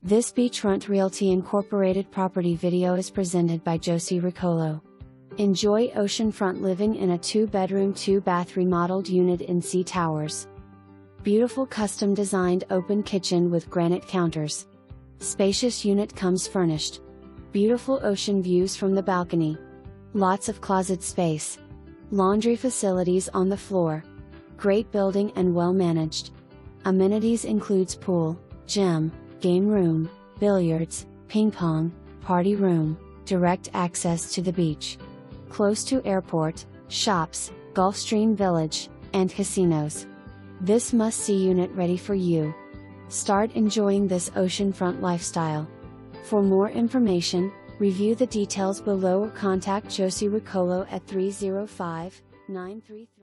This Beachfront Realty Incorporated property video is presented by Josey Ruccolo. Enjoy oceanfront living in a 2-bedroom 2-bath remodeled unit in Sea Towers. Beautiful custom designed open kitchen with granite counters. Spacious unit comes furnished. Beautiful ocean views from the balcony. Lots of closet space. Laundry facilities on the floor. Great building and well managed. Amenities includes pool, gym, game room, billiards, ping-pong, party room, direct access to the beach. Close to airport, shops, Gulfstream Village, and casinos. This must-see unit ready for you. Start enjoying this oceanfront lifestyle. For more information, review the details below or contact Josey Ruccolo at 305-933